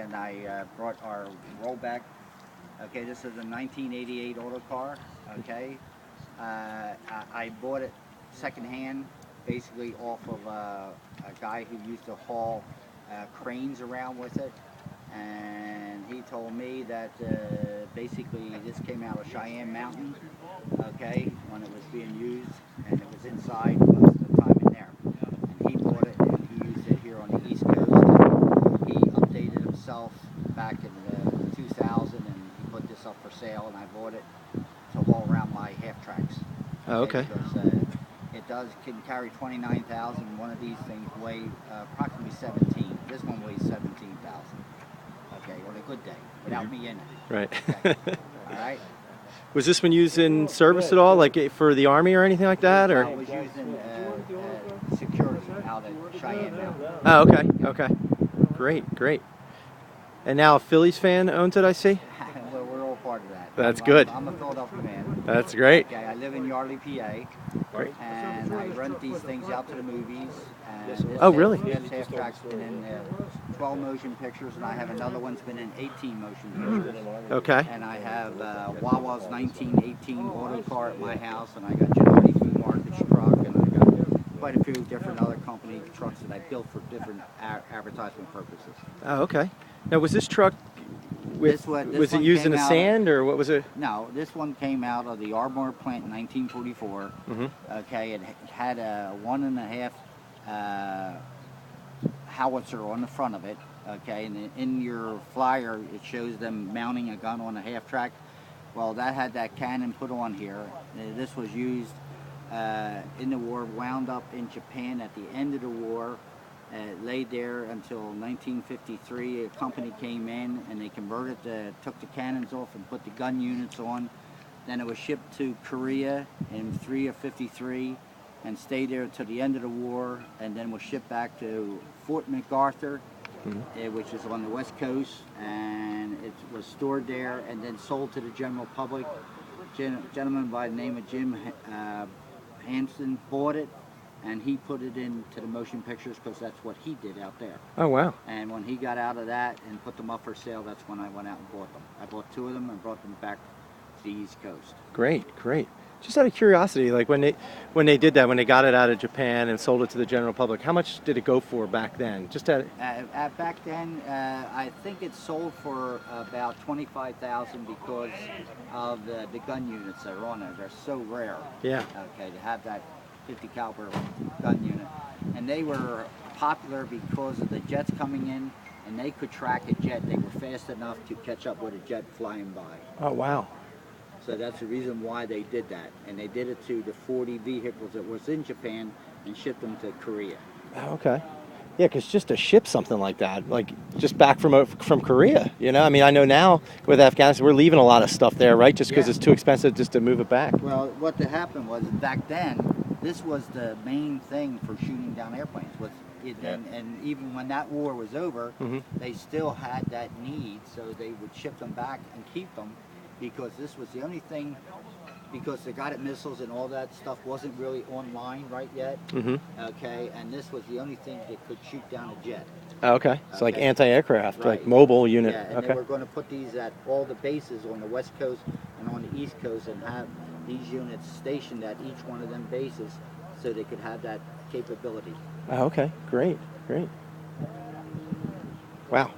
and I brought our rollback. Okay, this is a 1988 Autocar. Okay, I bought it secondhand, basically off of a guy who used to haul cranes around with it, and he told me that basically this came out of Cheyenne Mountain. Okay, when it was being used, and it was inside most of the time in there. And he bought it and he used it here on the East Coast. He updated himself back in 2000, and he put this up for sale, and I bought it to haul around my half tracks. Oh, okay. Because it can carry 29,000. One of these things weighs approximately 17. This one weighs 17,000. Okay, on a good day, without me in it. Right. Okay. All right. Was this one used in service at all, like for the Army or anything like that? Or? I was using security out at Cheyenne Mountain. Oh, okay, okay. Great, great. And now a Phillies fan owns it, I see? We're all part of that. That's good. I'm a Philadelphia man. That's great. Okay, I live in Yardley, PA. Great. And I rent these things out to the movies. And Oh, really? This half track's been in 12 motion pictures, and I have another one's been in 18 motion pictures. Okay. And I have Wawa's 1918 Autocar at my house, and I got Giannotti Food Market's truck, and I got quite a few different other company trucks that I built for different advertisement purposes. Oh, okay. Now, was this truck, This was it one used in came the out- sand, or what was it? No, this one came out of the Ardmore plant in 1944. Okay, it had a 1.5 howitzer on the front of it. Okay, and in your flyer it shows them mounting a gun on a half track. Well, that had that cannon put on here. This was used in the war, wound up in Japan at the end of the war. It laid there until 1953. A company came in and they converted took the cannons off and put the gun units on. Then it was shipped to Korea in 3 of 53 and stayed there till the end of the war, and then was shipped back to Fort MacArthur, which is on the West Coast, and it was stored there and then sold to the general public. Gentleman by the name of Jim Hansen bought it, and he put it into the motion pictures because that's what he did out there. Oh, wow. And when he got out of that and put them up for sale, that's when I went out and bought them. I bought 2 of them and brought them back to the East Coast. Great, great. Just out of curiosity, like when they did that, when they got it out of Japan and sold it to the general public, how much did it go for back then? Just back then, I think it sold for about $25,000 because of the gun units that are on there. They're so rare. Yeah. Okay, to have that 50 caliber gun unit, and they were popular because of the jets coming in, and they could track a jet. They were fast enough to catch up with a jet flying by. Oh, wow. So that's the reason why they did that, and they did it to the 40 vehicles that was in Japan and shipped them to Korea. Oh, okay. Yeah, because just to ship something like that, like just back from Korea, you know? I mean, I know now with Afghanistan, we're leaving a lot of stuff there, right? Just because it's too expensive just to move it back. Well, what happened was back then, this was the main thing for shooting down airplanes. And even when that war was over, they still had that need, so they would ship them back and keep them, because this was the only thing, because the guided missiles and all that stuff wasn't really online right yet. Okay, and this was the only thing that could shoot down a jet. Oh, okay. It's like anti-aircraft, Right. like mobile unit. Yeah, and they were going to put these at all the bases on the West Coast and on the East Coast, and have these units stationed at each one of them bases so they could have that capability. Oh, okay. Great, great. Wow.